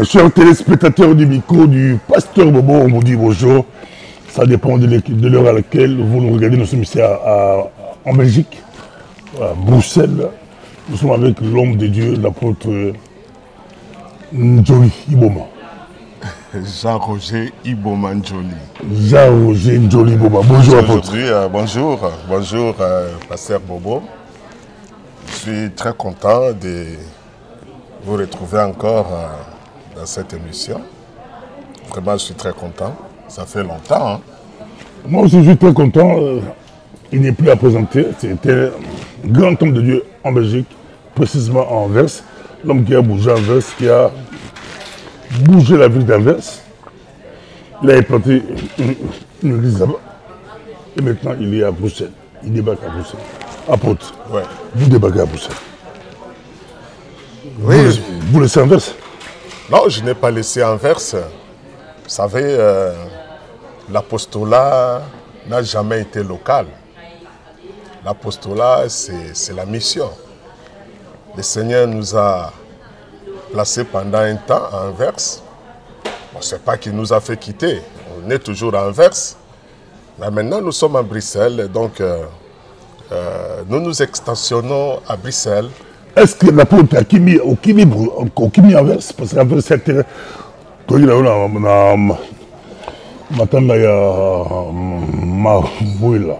Chers téléspectateurs du micro du Pasteur Bobo, on vous dit bonjour. Ça dépend de l'heure à laquelle vous nous regardez. Nous sommes ici en Belgique, à Bruxelles. Nous sommes avec l'homme de Dieu, l'apôtre Njoli Iboma. Jean-Roger Iboma Njoli. Jean-Roger Njoli Iboma. Bonjour apôtre. Bonjour Pasteur Bobo. Je suis très content de vous retrouver encore dans cette émission. Vraiment, je suis très content. Ça fait longtemps. Hein? Moi aussi, je suis très content. Il n'est plus à présenter. C'était un grand homme de Dieu en Belgique, précisément à Anvers. L'homme qui a bougé Anvers, qui a bougé la ville d'Anvers. Il a implanté une église là-bas. Et maintenant, il est à Bruxelles. Il débarque à Bruxelles. Apôtre, ouais. Vous débarquez à Bruxelles. Oui. Vous laissez Anvers? Non, je n'ai pas laissé Anvers. Vous savez, l'apostolat n'a jamais été local. L'apostolat, c'est la mission. Le Seigneur nous a placés pendant un temps à Anvers. Bon, ce n'est pas qu'il nous a fait quitter. On est toujours à Anvers. Mais maintenant, nous sommes à Bruxelles. Donc, nous nous extensionnons à Bruxelles. Est-ce que l'apôtre a mis Anvers? Parce qu'Anvers, c'était... matanga ya mavuela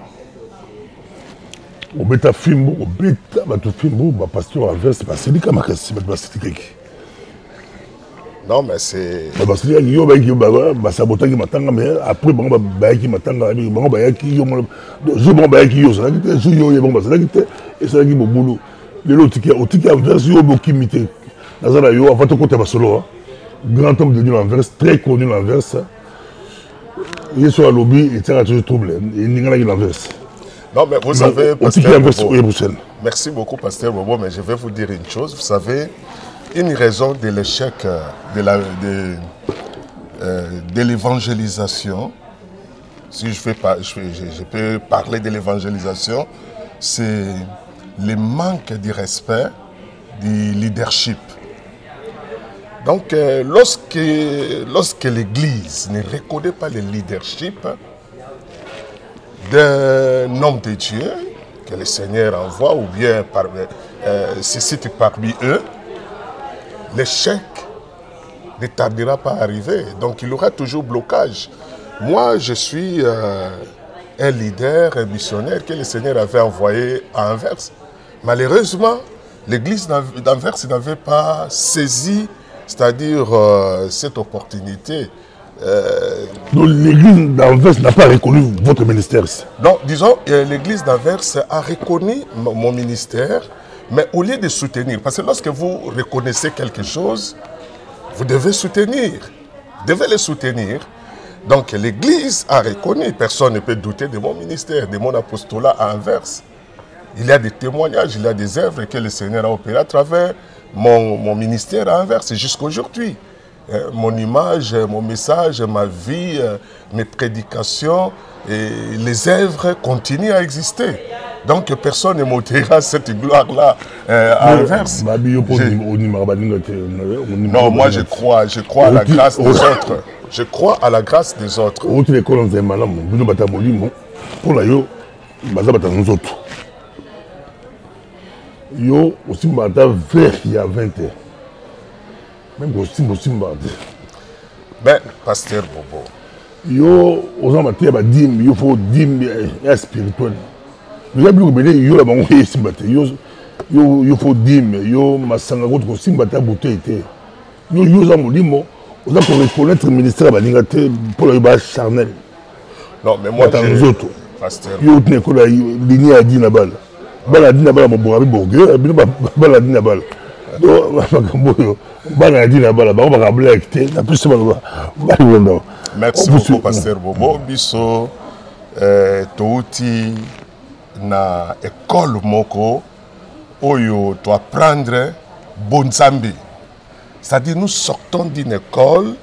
obeta fimbo obeta bato fimbo bapasteur Anvers basilika makasi bato basilikaki. Non mais c'est basilikaki yo bayaki basabotaki matanga mais après bango bayaki matanga bango bayaki yo jour bango bayaki yo ezalaki te jour yo bango bazalaki te ezalaki bobulu lelo otiki Anvers yo bokimi te naza na yo avant tokota basolo grand homme de Dieu Anvers, très connu Anvers. Il sur le lobby, il tient à toujours trouble. Il n'y a pas d'inverse. Non, mais vous savez, Pasteur Bobo, merci beaucoup, Pasteur Bobo, mais je vais vous dire une chose. Vous savez, une raison de l'échec de l'évangélisation, si je peux parler de l'évangélisation, c'est le manque de respect du leadership. Donc, lorsque l'Église ne reconnaît pas le leadership d'un homme de Dieu que le Seigneur envoie ou bien se cite parmi eux, l'échec ne tardera pas à arriver. Donc, il y aura toujours blocage. Moi, je suis un leader, un missionnaire que le Seigneur avait envoyé à Anvers. Malheureusement, l'Église d'Anvers n'avait pas saisi, c'est-à-dire cette opportunité. Donc l'église d'Anvers n'a pas reconnu votre ministère? Non, disons, l'église d'Anvers a reconnu mon ministère, mais au lieu de soutenir, parce que lorsque vous reconnaissez quelque chose, vous devez soutenir, vous devez le soutenir. Donc l'église a reconnu, personne ne peut douter de mon ministère, de mon apostolat à Anvers. Il y a des témoignages, il y a des œuvres que le Seigneur a opérées à travers mon ministère à Anvers jusqu'à aujourd'hui. Mon image, mon message, ma vie, mes prédications, et les œuvres continuent à exister. Donc personne ne m'ôtera cette gloire-là à Anvers. Non, moi je crois à la grâce des autres. Je crois à la grâce des autres. Yo aussi m'a vers il y a 20 ans. Même aussi m'a Ben, Pasteur Bobo. Yo aux amateurs ba dim, yo faut dim spirituel. Vous avez oublié yo la bango simbate. Yo faut dim, yo masanga ko simbata bouteille. Yo za molimo, on a pour reconnaître le ministère baninga te pour le bas charnel. Non, mais moi Pasteur. Yo tenez ko la ligne a dit na balle. Baladi na bala mobonga biboge bino baladi na bala do makambo baladi na bala ba ba black te na plus ba londo. Merci beaucoup Pasteur Bobo biso touti na école moko oyo to apprendre bonzambi. C'est-à-dire nous sortons d'une école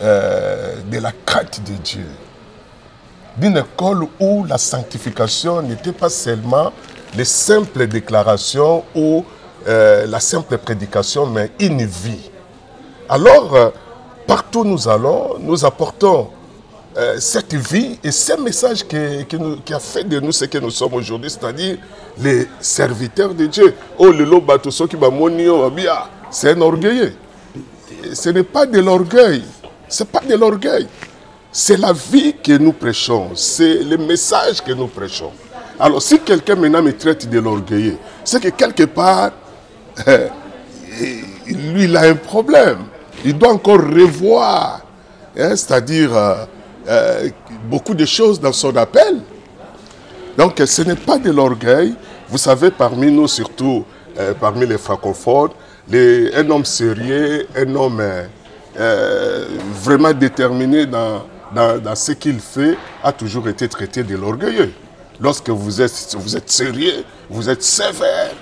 de la crainte de Dieu. D'une école où la sanctification n'était pas seulement les simples déclarations ou la simple prédication, mais une vie. Alors, partout où nous allons, nous apportons cette vie et ce message qui a fait de nous ce que nous sommes aujourd'hui, c'est-à-dire les serviteurs de Dieu. Oh, le lobato, c'est un orgueilleux. Ce n'est pas de l'orgueil. Ce n'est pas de l'orgueil. C'est la vie que nous prêchons. C'est le message que nous prêchons. Alors, si quelqu'un maintenant me traite de l'orgueilleux, c'est que quelque part, lui, il a un problème. Il doit encore revoir, c'est-à-dire beaucoup de choses dans son appel. Donc, ce n'est pas de l'orgueil. Vous savez, parmi nous, surtout parmi les francophones, un homme sérieux, un homme vraiment déterminé dans ce qu'il fait, a toujours été traité de l'orgueilleux. Lorsque vous êtes sérieux, vous êtes sévère,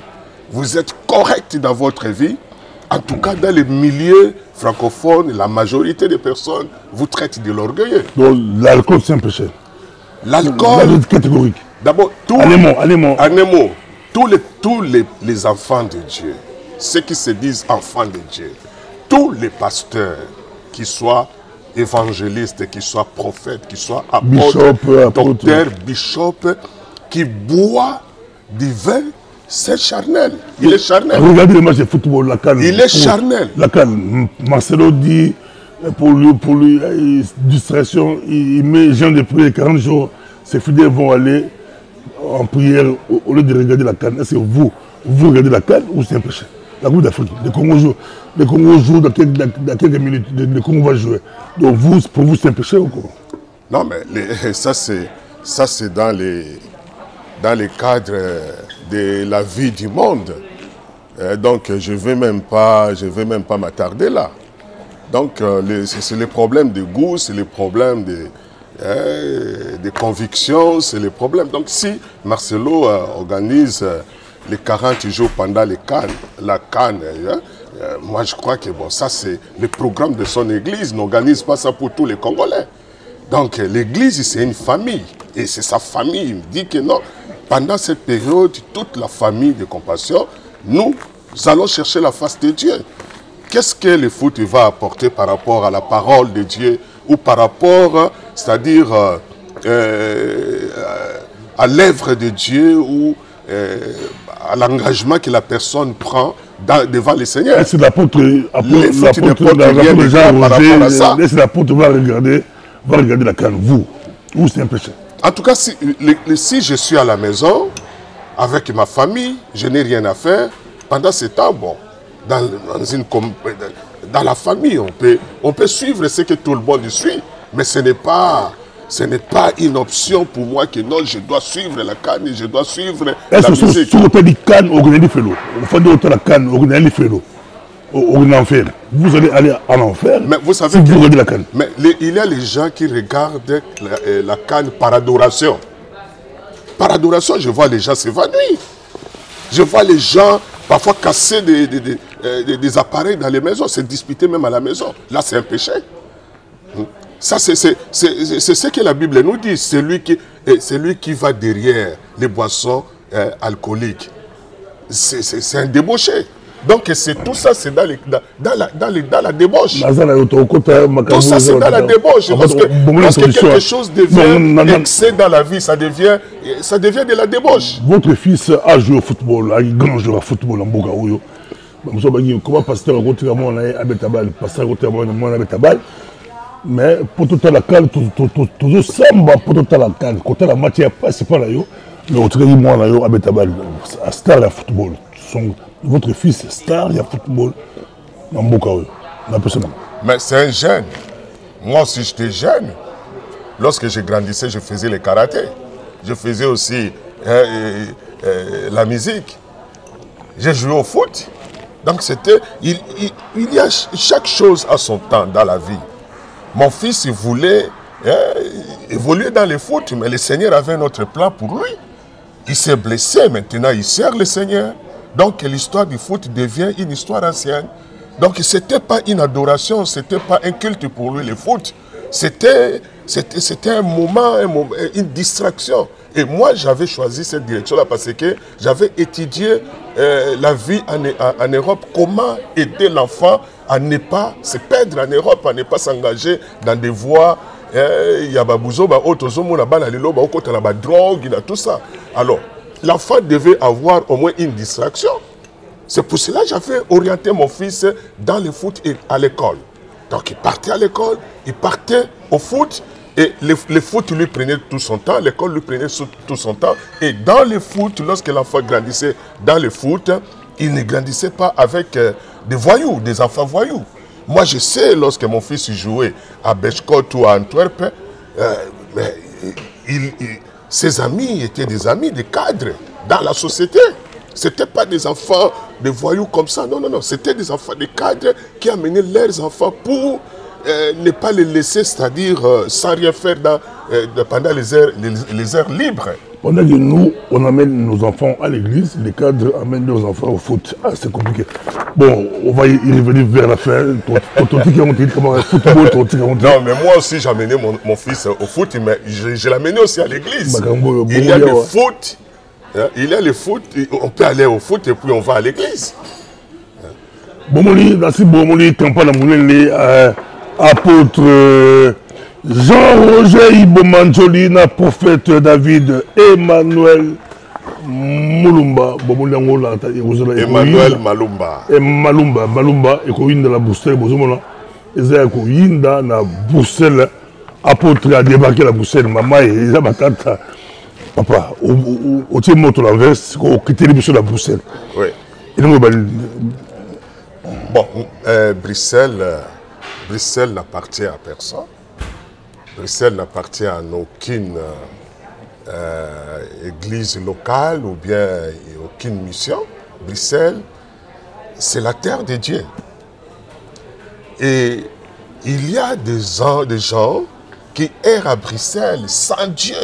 vous êtes correct dans votre vie, en tout cas dans les milieux francophones, la majorité des personnes vous traitent de l'orgueilleux. Donc l'alcool, c'est un péché. L'alcool, catégorique. D'abord, tous les enfants de Dieu, ceux qui se disent enfants de Dieu, tous les pasteurs, qui soient évangélistes, qui soient prophètes, qui soient apôtres, docteurs, bishops, qui boivent du vin, c'est charnel. Il est charnel. Regardez le match de football, la canne. Il est charnel. La canne. Marcelo dit, pour lui, distraction, il met Jean de prière 40 jours. Ses fidèles vont aller en prière au lieu de regarder la canne. Est-ce que vous regardez la canne ou c'est un péché? La Coupe d'Afrique, le Congo joue dans quelques minutes, le Congo va jouer. Donc pour vous, c'est un péché ou quoi? Non, mais ça c'est dans les cadres de la vie du monde. Donc je ne vais même pas m'attarder là. Donc c'est les problèmes de goût, c'est les problèmes de conviction, c'est les problèmes. Donc si Marcelo organise les 40 jours pendant la Cannes, moi je crois que bon, ça c'est le programme de son église, n'organise pas ça pour tous les Congolais. Donc l'église c'est une famille, et c'est sa famille. Il me dit que non, pendant cette période, toute la famille de compassion, nous allons chercher la face de Dieu. Qu'est-ce que le foot va apporter par rapport à la parole de Dieu, ou par rapport, c'est-à-dire à l'œuvre de Dieu, ou à l'engagement que la personne prend devant le Seigneur? C'est l'apôtre va regarder la canne, vous c'est un péché. En tout cas, si je suis à la maison, avec ma famille, je n'ai rien à faire, pendant ce temps, bon, dans la famille, on peut suivre ce que tout le monde suit, mais ce n'est pas une option pour moi que non, je dois suivre la canne, je dois suivre la musique. Si vous avez canne, vous allez aller en enfer. Mais vous savez si vous regardez la canne. Mais il y a les gens qui regardent la canne par adoration. Par adoration, je vois les gens s'évanouir. Je vois les gens parfois casser des appareils dans les maisons, se disputer même à la maison. Là, c'est un péché. Ça, c'est ce que la Bible nous dit. C'est lui qui va derrière les boissons alcooliques. C'est un débauché. Donc, tout ça, c'est dans la débauche. Tout ça, c'est dans la débauche. Parce que quelque chose devient excès dans la vie, ça devient de la débauche. Votre fils a joué au football, un grand joueur de football en Bogaouyo. Comment pasteur a continué à Betabal, pasteur a continué à Betabal. Mais pour tout la canne, tout ça, pour tout la canne, côté la matière principale, le retrait du moi à Betabal, à star de football. Votre fils est star de football dans Bokaouyo. Mais c'est un jeune. Moi aussi, j'étais jeune. Lorsque je grandissais, je faisais le karaté. Je faisais aussi la musique. J'ai joué au foot. Donc il y a chaque chose à son temps dans la vie. Mon fils, il voulait évoluer dans le foot, mais le Seigneur avait un autre plan pour lui. Il s'est blessé, maintenant il sert le Seigneur. Donc l'histoire du foot devient une histoire ancienne. Donc ce n'était pas une adoration, ce n'était pas un culte pour lui le foot. C'était un moment, une distraction. Et moi, j'avais choisi cette direction-là parce que j'avais étudié la vie en Europe, comment aider l'enfant à ne pas se perdre en Europe, à ne pas s'engager dans des voies. Il y a drogue, tout ça. Alors, l'enfant devait avoir au moins une distraction. C'est pour cela que j'avais orienté mon fils dans le foot et à l'école. Donc, il partait à l'école, il partait au foot. Et le foot lui prenait tout son temps, l'école lui prenait tout son temps. Et dans le foot, lorsque l'enfant grandissait dans le foot, il ne grandissait pas avec des voyous, des enfants voyous. Moi, je sais, lorsque mon fils jouait à Bechkot ou à Antwerp, ses amis étaient des amis, des cadres dans la société. Ce n'étaient pas des enfants, des voyous comme ça. Non, non, non. C'était des enfants, des cadres qui amenaient leurs enfants pour ne pas les laisser, c'est-à-dire sans rien faire pendant les heures libres. Pendant que nous, on amène nos enfants à l'église, les cadres amènent leurs enfants au foot. Ah, c'est compliqué. Bon, on va y revenir vers la fin. Non, mais moi aussi, j'amenais mon fils au foot, mais je l'amenais aussi à l'église. Il y a le foot, il y a le foot, on peut aller au foot et puis on va à l'église. Bomoli, merci Bomoli, campagne apôtre Jean-Roger Ibomanjoli, prophète David Emmanuel Mulumba, Emmanuel Malumba. Malumba, et Koyinda la Bruxelles, Bozomona, et Koyinda na Bruxelles, apôtre a débarqué la Bruxelles, maman et Zabatata, papa, au Timoto l'inverse, au Kiteli sur la Bruxelles. Oui. Bon, Bruxelles n'appartient à personne. Bruxelles n'appartient à aucune église locale ou bien aucune mission. Bruxelles, c'est la terre de Dieu. Et il y a des gens qui errent à Bruxelles sans Dieu.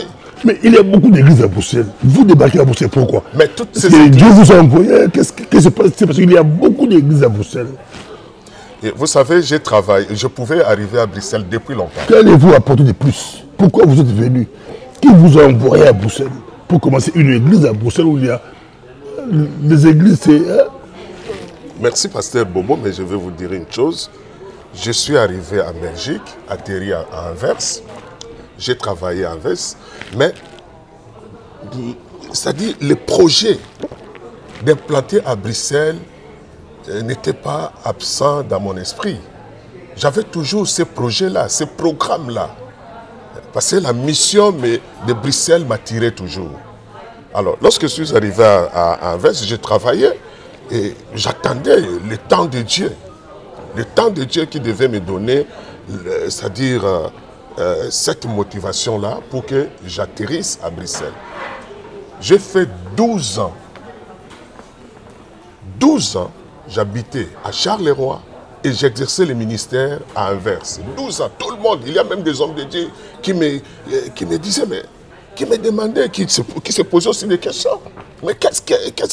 Mais il y a beaucoup d'églises à Bruxelles. Vous débarquez à Bruxelles, pourquoi? Mais toutes ces églises... Dieu vous a envoyé. Qu'est-ce qui se passe? C'est parce qu'il y a beaucoup d'églises à Bruxelles. Et vous savez, j'ai travaillé. Je pouvais arriver à Bruxelles depuis longtemps. Qu'allez-vous apporter de plus? Pourquoi vous êtes venu? Qui vous a envoyé à Bruxelles? Pour commencer une église à Bruxelles où il y a... Les églises, c'est... Merci, pasteur Bobo, mais je vais vous dire une chose. Je suis arrivé en Belgique, atterri à Anvers. J'ai travaillé à Anvers, mais c'est-à-dire le projet d'implanter à Bruxelles n'était pas absent dans mon esprit. J'avais toujours ces projets-là, ces programmes-là. Parce que la mission de Bruxelles m'attirait toujours. Alors, lorsque je suis arrivé à Anvers, j'ai travaillé et j'attendais le temps de Dieu. Le temps de Dieu qui devait me donner, c'est-à-dire... cette motivation-là pour que j'atterrisse à Bruxelles. J'ai fait 12 ans. 12 ans, j'habitais à Charleroi et j'exerçais le ministère à Anvers. 12 ans, tout le monde, il y a même des hommes de Dieu qui me disaient, mais qui me demandaient, qui se posaient aussi des questions. Mais qu'est-ce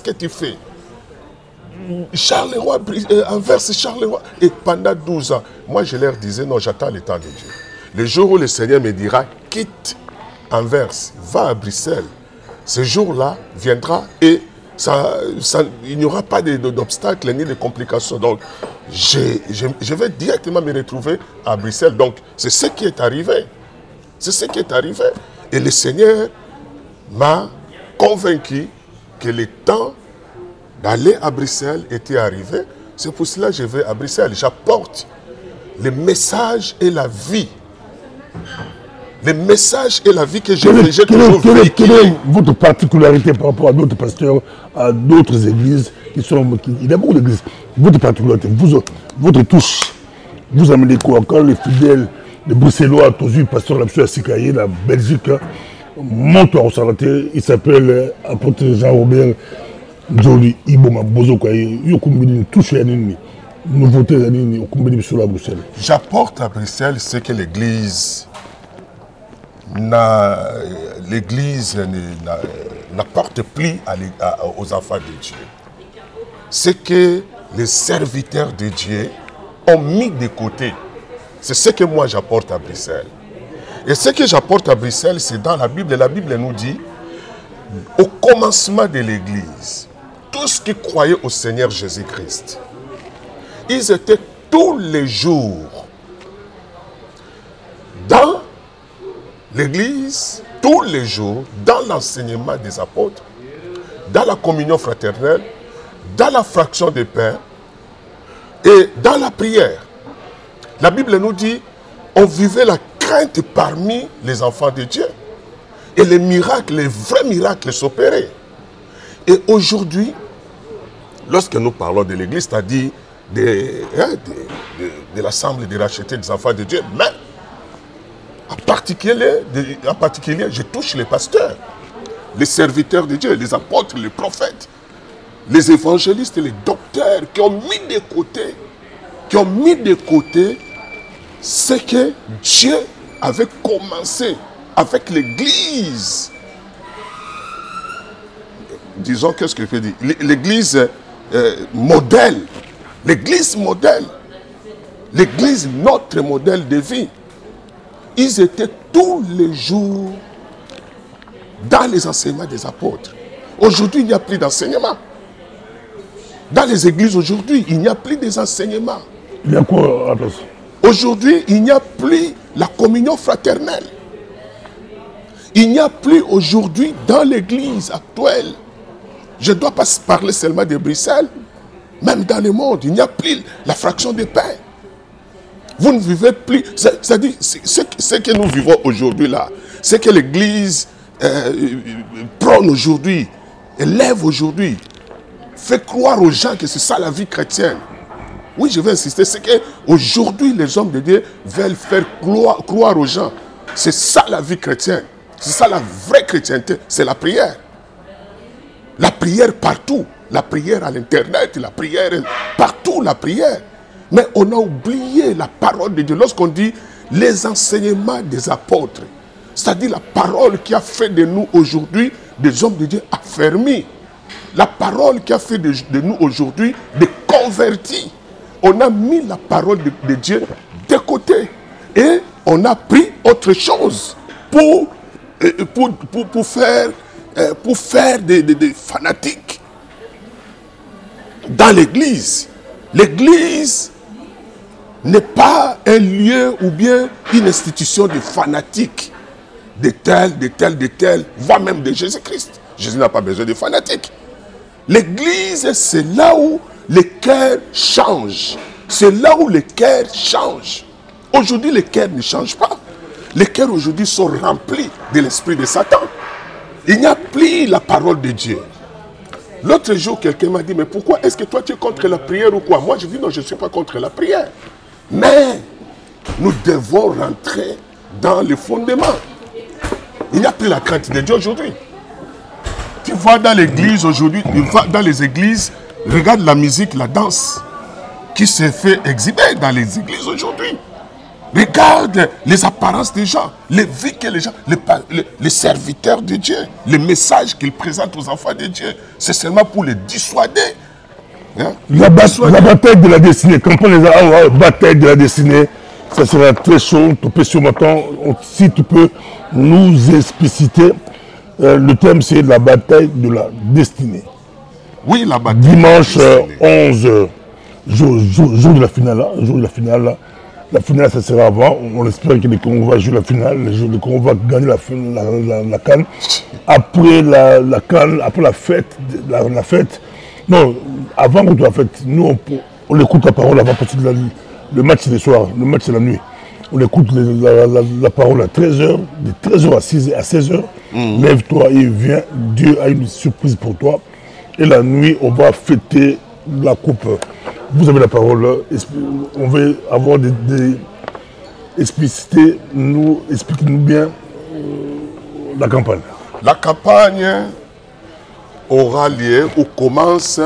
que tu fais? Charleroi, Anvers, Charleroi. Et pendant 12 ans, moi je leur disais, non, j'attends le temps de Dieu. Le jour où le Seigneur me dira, quitte Anvers, va à Bruxelles, ce jour-là viendra et il n'y aura pas d'obstacles ni de complications. Donc, je vais directement me retrouver à Bruxelles. Donc, c'est ce qui est arrivé. C'est ce qui est arrivé. Et le Seigneur m'a convaincu que le temps d'aller à Bruxelles était arrivé. C'est pour cela que je vais à Bruxelles. J'apporte le message et la vie. Le message et la vie que j'ai toujours vécu. Quelle est votre particularité par rapport à d'autres pasteurs, à d'autres églises il y a beaucoup d'églises. Votre particularité, votre touche, vous amenez quoi? Quand les fidèles, les Bruxellois, tous les pasteurs à Sikaye, la Belgique, montent au Salaté, il s'appelle apôtre Jean-Robert Joli, Iboma Bozo, une touche à une nouveauté sur la Bruxelles. J'apporte à Bruxelles ce que l'Église n'apporte plus aux enfants de Dieu. Ce que les serviteurs de Dieu ont mis de côté. C'est ce que moi j'apporte à Bruxelles. Et ce que j'apporte à Bruxelles, c'est dans la Bible. La Bible nous dit Au commencement de l'Église, tous qui croyaient au Seigneur Jésus-Christ, ils étaient tous les jours dans l'Église, tous les jours, dans l'enseignement des apôtres, dans la communion fraternelle, dans la fraction des pains et dans la prière. La Bible nous dit, on vivait la crainte parmi les enfants de Dieu. Et les miracles, les vrais miracles s'opéraient. Et aujourd'hui, lorsque nous parlons de l'Église, c'est-à-dire de l'Assemblée des rachetés des enfants de Dieu, mais en particulier, je touche les pasteurs, les serviteurs de Dieu, les apôtres, les prophètes, les évangélistes et les docteurs qui ont mis de côté ce que Dieu avait commencé avec l'Église. Disons, qu'est-ce que je peux dire? L'Église modèle. L'Église modèle. L'Église, notre modèle de vie. Ils étaient tous les jours dans les enseignements des apôtres. Aujourd'hui, il n'y a plus d'enseignement. Dans les églises aujourd'hui, il n'y a plus des enseignements. Il y a quoi à la place? Aujourd'hui, il n'y a plus la communion fraternelle. Il n'y a plus aujourd'hui dans l'église actuelle. Je ne dois pas parler seulement de Bruxelles. Même dans le monde, il n'y a plus la fraction des pains. Vous ne vivez plus. C'est-à-dire, ce que nous vivons aujourd'hui là, ce que l'église prône aujourd'hui, élève aujourd'hui, fait croire aux gens que c'est ça la vie chrétienne. Oui, je vais insister, c'est qu'aujourd'hui, les hommes de Dieu veulent faire croire aux gens. C'est ça la vie chrétienne. C'est ça la vraie chrétienté, c'est la prière. La prière partout. La prière à l'internet, la prière partout, la prière. Mais on a oublié la parole de Dieu. Lorsqu'on dit les enseignements des apôtres, c'est-à-dire la parole qui a fait de nous aujourd'hui des hommes de Dieu affermis. La parole qui a fait de nous aujourd'hui des convertis. On a mis la parole de Dieu de côté. Et on a pris autre chose pour faire des fanatiques dans l'église. L'église n'est pas un lieu ou bien une institution de fanatiques, de tel, voire même de Jésus-Christ. Jésus n'a pas besoin de fanatiques. L'église, c'est là où les cœurs changent. C'est là où les cœurs changent. Aujourd'hui, les cœurs ne changent pas. Les cœurs aujourd'hui sont remplis de l'esprit de Satan. Il n'y a plus la parole de Dieu. L'autre jour, quelqu'un m'a dit, mais pourquoi est-ce que toi tu es contre la prière ou quoi? Moi je dis non, je ne suis pas contre la prière. Mais nous devons rentrer dans les fondements. Il n'y a plus la crainte de Dieu aujourd'hui. Tu vois dans l'église aujourd'hui, tu vas dans les églises, regarde la musique, la danse qui se fait exhiber dans les églises aujourd'hui. Regarde les apparences des gens, les vies que les gens, les serviteurs de Dieu, les messages qu'ils présentent aux enfants de Dieu, c'est seulement pour les dissuader. Hein? La bataille de la destinée, quand on les a, bataille de la destinée, ça sera très chaud. Tu peux sur maintenant, si tu peux nous expliciter, le thème c'est la bataille de la destinée. Oui, la bataille. Dimanche 11, jour de la finale. La finale, ça sera avant. On espère que les Congos vont jouer la finale. Les Congos vont gagner la CAN. Après la CAN, après la fête, non, avant la fête, nous, on écoute la parole avant, parce que le match c'est le soir, le match c'est la nuit. On écoute la parole à 13h, de 13h à 16h. Lève-toi et viens, Dieu a une surprise pour toi. Et la nuit, on va fêter la coupe. Vous avez la parole, on veut avoir des explicités, expliquez-nous bien la campagne. La campagne aura lieu ou commence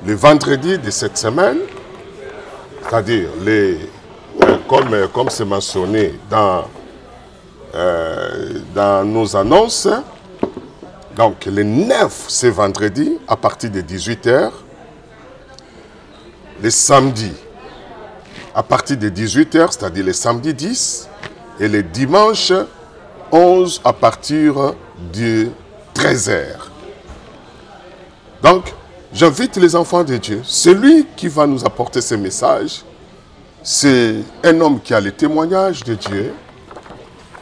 le vendredi de cette semaine, c'est-à-dire comme c'est mentionné dans nos annonces. Donc le 9, c'est vendredi à partir de 18h. Les samedis, à partir de 18h, c'est-à-dire les samedis 10, et les dimanches 11 à partir de 13h. Donc, j'invite les enfants de Dieu. Celui qui va nous apporter ce message, c'est un homme qui a le témoignage de Dieu,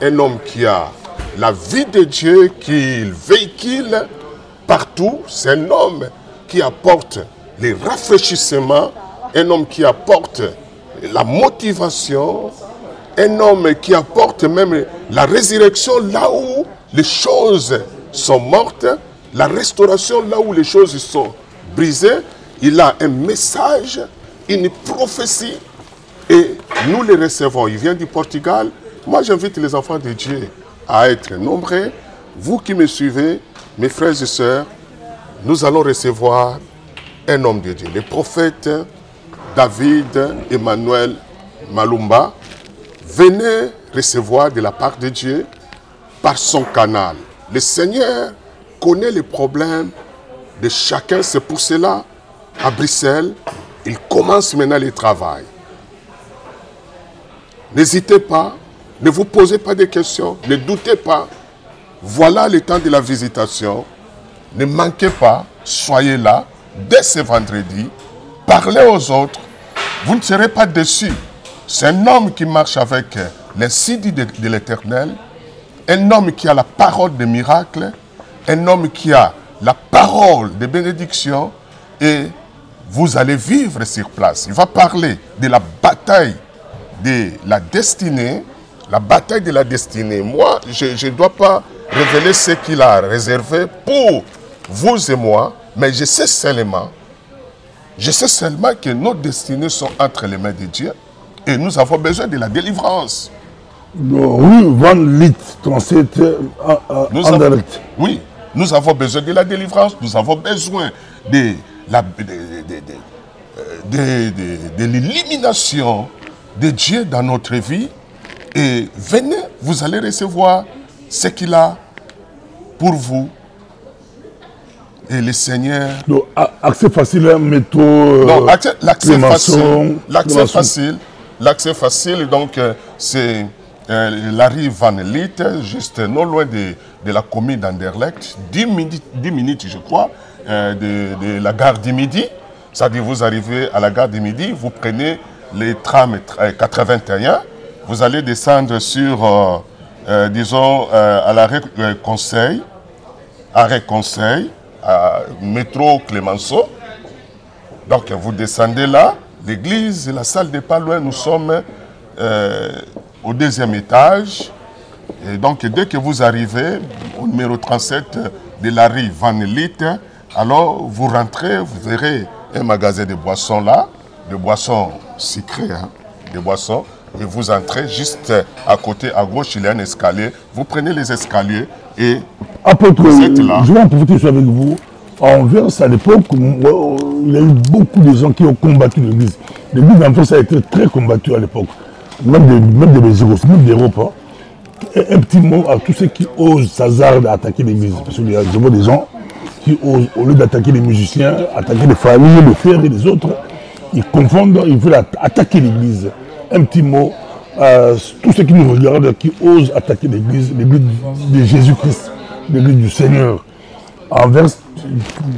un homme qui a la vie de Dieu qu'il véhicule partout. C'est un homme qui apporte les rafraîchissements, un homme qui apporte la motivation, un homme qui apporte même la résurrection là où les choses sont mortes, la restauration là où les choses sont brisées. Il a un message, une prophétie et nous les recevons. Il vient du Portugal. Moi, j'invite les enfants de Dieu à être nombreux. Vous qui me suivez, mes frères et sœurs, nous allons recevoir un homme de Dieu, le prophète David Emmanuel Malumba. Venez recevoir de la part de Dieu par son canal. Le Seigneur connaît les problèmes de chacun. C'est pour cela, à Bruxelles, il commence maintenant le travail. N'hésitez pas, ne vous posez pas de questions, ne doutez pas. Voilà le temps de la visitation. Ne manquez pas, soyez là dès ce vendredi. Parlez aux autres. Vous ne serez pas déçus. C'est un homme qui marche avec l'insigne de l'Éternel. Un homme qui a la parole de miracle. Un homme qui a la parole de bénédiction. Et vous allez vivre sur place. Il va parler de la bataille de la destinée. La bataille de la destinée. Moi, je ne dois pas révéler ce qu'il a réservé pour vous et moi. Mais je sais seulement que nos destinées sont entre les mains de Dieu. Et nous avons besoin de la délivrance. Oui, Van Lit, 37, oui, nous avons besoin de la délivrance. Nous avons besoin de l'élimination de Dieu dans notre vie. Et venez, vous allez recevoir ce qu'il a pour vous. Et le Seigneur... Donc, accès facile, métro... Non, l'accès facile, donc c'est la rue Van Lit, juste non loin de la commune d'Anderlecht, 10 minutes, je crois, de la gare du Midi. C'est-à-dire, vous arrivez à la gare du Midi, vous prenez les trams 81, vous allez descendre sur, disons, à l'arrêt Conseil, métro Clémenceau. Donc vous descendez là, l'église et la salle n'est pas loin, nous sommes au 2e étage. Et donc dès que vous arrivez au numéro 37 de la rue Van Lit, alors vous rentrez, vous verrez un magasin de boissons là, de boissons sucrées, hein, de boissons, et vous entrez juste à côté, à gauche, il y a un escalier, vous prenez les escaliers et apôtre, vous êtes là. Je vais en profiter avec vous. À Anvers, à l'époque, il y a eu beaucoup de gens qui ont combattu l'église. L'église d'Anvers a été très combattue à l'époque. Même des Belgiques, même d'Europe. Hein. Un petit mot à tous ceux qui osent s'hasardent à attaquer l'église. Parce que je vois des gens qui osent, au lieu d'attaquer les musiciens, attaquer les familles, les frères et les autres, ils confondent, ils veulent attaquer l'église. Un petit mot à tous ceux qui nous regardent, qui osent attaquer l'église de Jésus-Christ, l'église du Seigneur. À Anvers,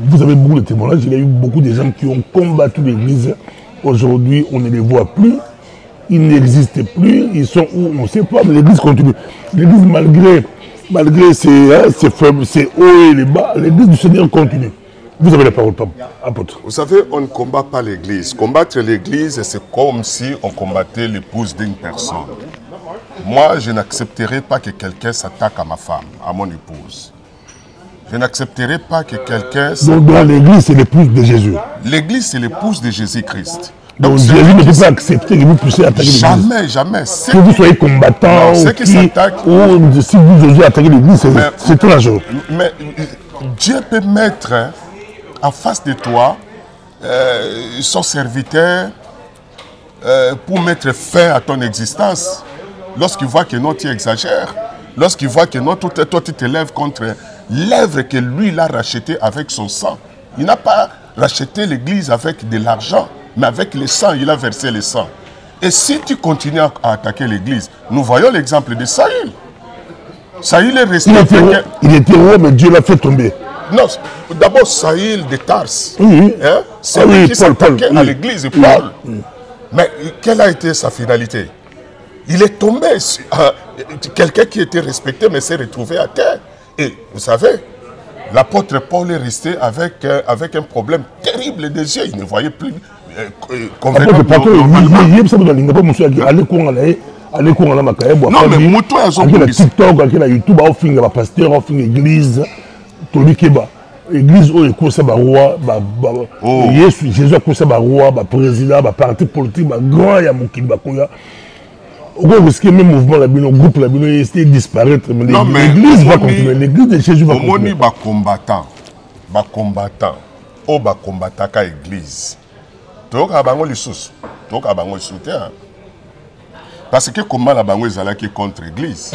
vous avez beaucoup de témoignages, il y a eu beaucoup de gens qui ont combattu l'église. Aujourd'hui, on ne les voit plus, ils n'existent plus, ils sont où, on ne sait pas, mais l'église continue. L'église, malgré ses faibles, ses hauts et les bas, l'église du Seigneur continue. Vous avez la parole, apôtre. Vous savez, on ne combat pas l'église. Combattre l'église, c'est comme si on combattait l'épouse d'une personne. Moi, je n'accepterai pas que quelqu'un s'attaque à ma femme, à mon épouse. Je n'accepterai pas que quelqu'un... Donc dans l'église, c'est l'épouse de Jésus. L'église, c'est l'épouse de Jésus-Christ. Donc Jésus ne peut pas accepter que vous puissiez attaquer l'église. Jamais, jamais. Que vous soyez combattant ou si vous osez attaquer l'église, c'est très dangereux. Mais Dieu peut mettre en face de toi son serviteur pour mettre fin à ton existence. Lorsqu'il voit que non, tu exagères. Lorsqu'il voit que non, toi, tu te lèves contre l'œuvre que lui, il a rachetée avec son sang. Il n'a pas racheté l'église avec de l'argent, mais avec le sang, il a versé le sang. Et si tu continues à attaquer l'église, nous voyons l'exemple de Saül. Saïl est resté... Il était roi, mais Dieu l'a fait tomber. Non, d'abord Saïl de Tars. Oui. Hein? C'est lui qui s'attaquait à l'église, Paul. Mais quelle a été sa finalité? Il est tombé. Quelqu'un qui était respecté, mais s'est retrouvé à terre. Et vous savez, l'apôtre Paul est resté avec un problème terrible des yeux. Il ne voyait plus convenablement. Non, mais Moutou a son TikTok, YouTube, a pasteur, a église, église où il course à roi, Jésus a coursé à roi, président, parti politique, grand Yamoukil Bakoya. Au risque même mouvement, le groupe, il disparaître. Mais l'église va continuer, l'église de Jésus va continuer. Il y a des combattants, au combattant à l'église. Tu as des sous, tu as des soutien. Parce que comment la bango est contre l'église,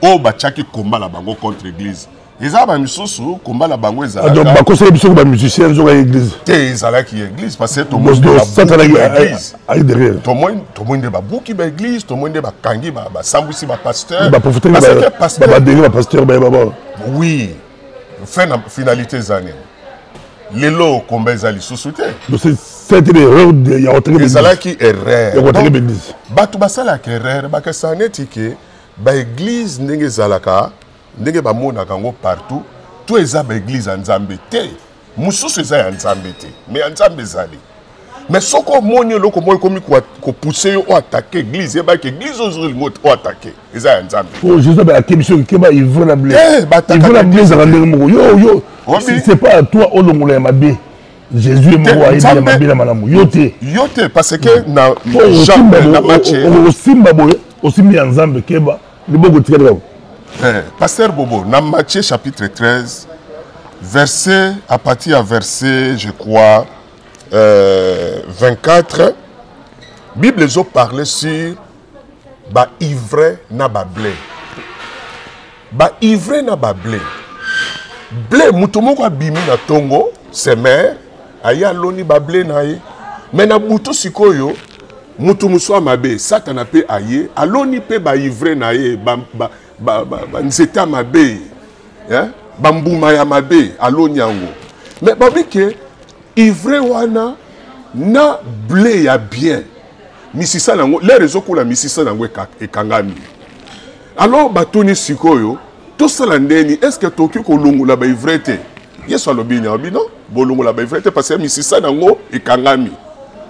au bachaki combat la bango contre l'église. Ils ont des sous, combat la bango est donc parce que les musiciens sont à l'église. Ils sont à l'église parce que tout le monde est à l'église. Tout le monde est à l'église, tout le monde est à kangi, sambousi, pasteur. Pasteur. Oui, finalité des années. Les lots combat les sous-soutien. C'est une erreur de Yaotré. Les ala qui erreur. Batu basala qui erreur. Parce que ça n'est que l'église n'est zalaka, n'est pas mon akango partout. Tout est à l'église en Zambété. Moussou c'est ça en Zambété. Mais en Zambézali. Mais ce qu'on monte le comment comme qu'on pousser ou attaquer l'église, et bah que l'église aujourd'hui ou attaquer. C'est ça en Zambété. Oh Jésus a qui mission qui va il veut la blesse. Il veut la blesse à rendre yo yo. C'est pas à toi au long de ma vie. Jésus est mort, il est mort, il est mort. Yote, parce que na match. Aussi mis en Zambie, Keba, le bon côté là. Pasteur Bobo, dans Matthieu chapitre 13, verset, à partir du verset, je crois, 24, Bible les a parlé sur ba ivre na ba blé. Ba ivre na ba blé. Blé, mutumoko abimi na tongo, semer, aya loni ba blé na ye. Mais na buto sikoyo, mutumuso amabe, satana pe aye, aloni pe ba ivre na ye, nzeta mabe, ba mbuma ya mabe, aloni yango. Mais babike, ivre wana, na blé ya bien. Misisa nango, les réseaux ko la misisa nango ekangami. Alors batoni sikoyo, tout ça ndeni, est-ce que Tokyo kolongo la ba ivrete? Yeso alobini abino, bolongo la ba ivrete parce que misisa nango ekangami.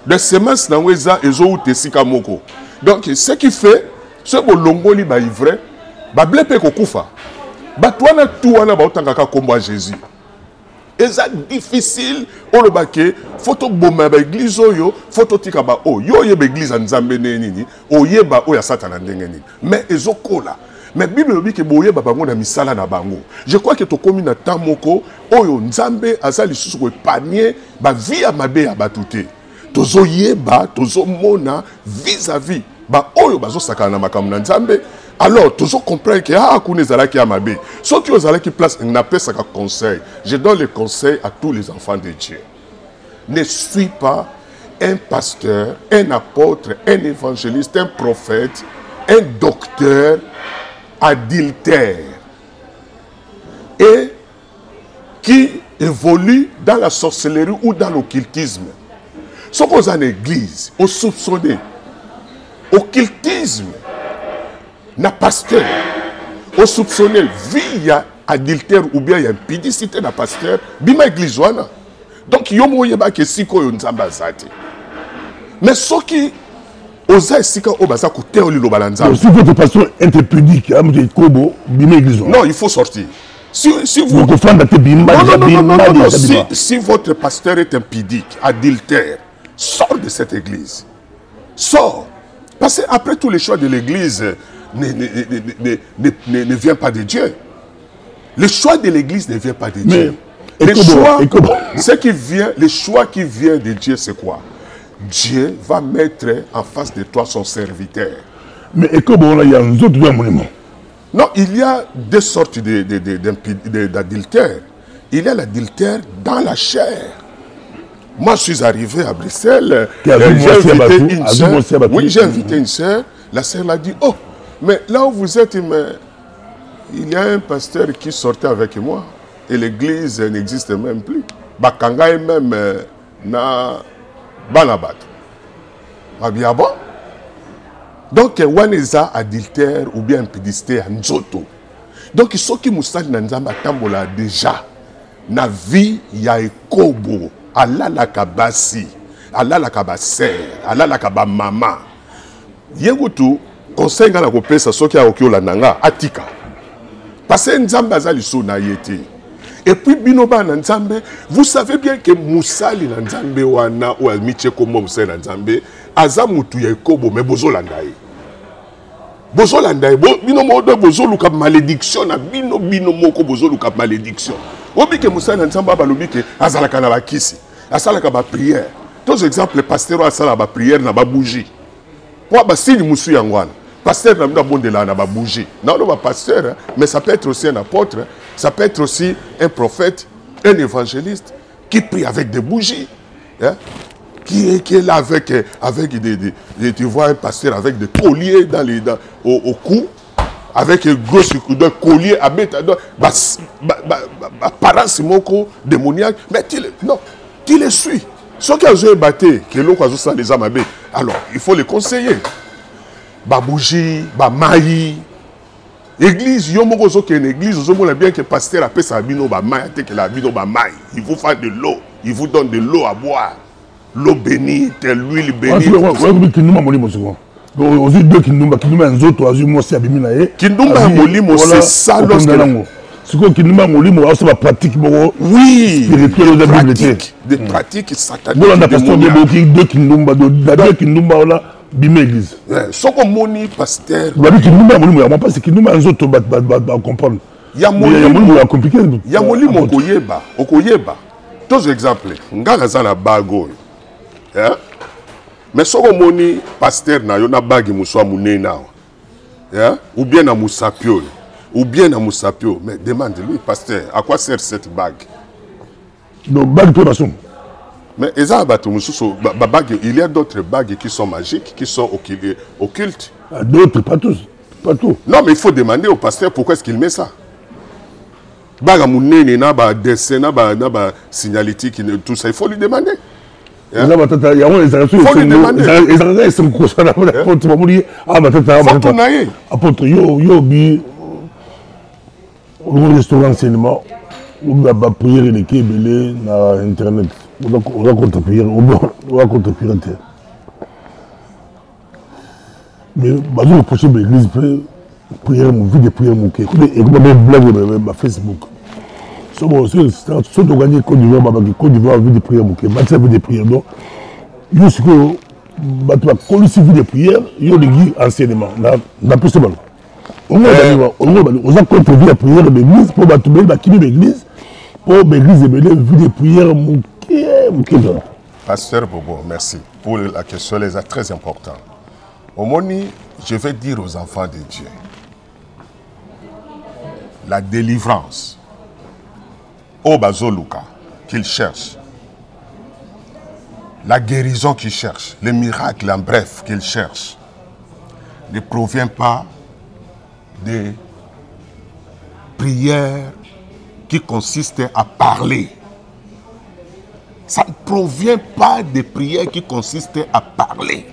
De semences nango eza ezo utesika moko. Donc ce qui fait ce bolongo li ba ivre, ba blé pe kokufa. Ba twana tout wana ba otangaka kombo Jésus. Eza difficile olobake photo bomba ba église oyo photo tika ba o yo yeba église nzambe nini o yeba o ya satana ndenge nini mais ezokola mais Bible dit que boye ba bango na misala na bango. Je crois que to komi na tamoko oyo nzambe azali susu ko panier ba vie ya mabe ya batute tozo yeba tozo mona vis-à-vis ba oyo bazo sakana na makambo na nzambe. Alors, toujours comprendre que ceux qui ont qui place n'a pas ça conseil. Je donne le conseil à tous les enfants de Dieu. Ne suis pas un pasteur, un apôtre, un évangéliste, un prophète, un docteur adultère et qui évolue dans la sorcellerie ou dans l'occultisme. Ce qu'on a en église, au soupçonné, occultisme. Na pasteur, au soupçonné, via adultère ou bien il y a impudicité na pasteur, bima église wana. Donc yomo yeba ke siko yo nzamba zate. Mais ceux qui osa sika obaza ko teoli lo balanza. Si votre pasteur est impudique, kobo bima église wana. Non, il faut sortir. Si vous si votre pasteur est impudique, adultère, sors de cette église. Sors. Parce que après tous les choix de l'église ne vient pas de Dieu. Le choix de l'église ne vient pas de Dieu. Le choix qui vient de Dieu, c'est quoi? Dieu va mettre en face de toi son serviteur. Mais il y a un autre monument. Non, il y a deux sortes d'adultère. Il y a l'adultère dans la chair. Moi, je suis arrivé à Bruxelles. J'ai invité une sœur. La sœur l'a dit, oh, mais là où vous êtes, Il y a un pasteur qui sortait avec moi et l'église n'existe même plus. Bakanga est même na Banabat. Ah bien bon? Donc, Waneza adultère ou bien impudicité à Nzoto. Donc, ce qui moussali Nanzamba Tambola déjà, na vie ya ekobo, ala la kabasi, ala la kabaser, ala la kabamama. Yegutu, conseil na kopesa soki a okiola nanga, atika. Parce que Nzamba za liso na yete. Et puis, binoba na Nzambe, vous savez bien que Moussali na Nzambe wana, ou Miche Komo Moussali na Nzambe, azamutu ya ekobo, mais bozo landaye. Bozo landaye, bino modo bozo luka malédiction, na bino moko bozo luka malédiction. Obi ke Moussali na Nzambe balobi ke azalaka na bakisi, azalaka ba prière. Tous exemples, pasteur azala ba prière na ba bougie. Pour ba sini musu yangwana. Pasteur n'a pas de la bougie. Non, non, pasteur, mais ça peut être aussi un apôtre, ça peut être aussi un prophète, un évangéliste qui prie avec des bougies. Hein? Qui est là avec des tu vois un pasteur avec des colliers au cou, avec un gros collier à mettre, apparence démoniaque, mais tu les suis. Ceux qui ont battu, qui ont les âmes, alors il faut les conseiller. Ba bougie, ba maï. Église, yo moko zo une église, zo mona bien que pasteur appelle sa bino ba maï, te que la bino ba maï. Il vous fait de l'eau, il vous donne de l'eau à boire. L'eau bénite, l'huile bénite. Kinumba molimo souvent. Ozi deux kinumba nzoto azu mo si abimina ye. Kinumba molimo c'est ça lorsque siko kinumba molimo ça va pratique moko. Oui, spirituel de la Bible. Des pratiques sataniques. Bon on a pasteur de boki deux kinumba deux kinumba là. Bime église. Soko moni pasteur. Babi kinumba molimo ya pas c'est kinumba nzoto ba comprendre. Ya molimo ya compliqué. Ya molimo okoyeba. Tous exemples. Ngala za na bago. Hein? Mais soko moni pasteur na yo na bagi muswa munena. Hein? Ou bien na musapio. Ou bien na musapio. Mais demande-lui pasteur, à quoi sert cette bague? Donc bague pour façon. Mais il y a d'autres bagues qui sont magiques, qui sont occultes. D'autres, pas tous. Pas tout. Non, mais il faut demander au pasteur pourquoi est-ce qu'il met ça. Baga mounene, na ba dessin, na ba signalétique, tout ça, il faut lui demander. Il faut lui demander. Apôtre, yo bi, au restaurant enseignement, ou ba prière et les kébélés na internet. On va contre-prière, on va contre-prière. Mais je vais prochain de l'église, prière, mon vie de prière, mon cœur. Et comme je blague sur Facebook. Si on gagne Côte d'Ivoire, vie de prière, mon cœur. Je vie de prière. Donc, je suis que vie de prière, je suis enseignement. Dans plus de mal. On va contre-prière de prière de l'église, pour l'église, pour l'église de vie de prière, mon cœur. Pasteur Bobo, merci pour la question, elle est très importante. Au Moni, je vais dire aux enfants de Dieu, la délivrance, au Bazoluka, qu'ils cherchent, la guérison qu'ils cherchent, les miracles en bref qu'ils cherchent, ne provient pas des prières qui consistent à parler. Ça ne provient pas des prières qui consistent à parler.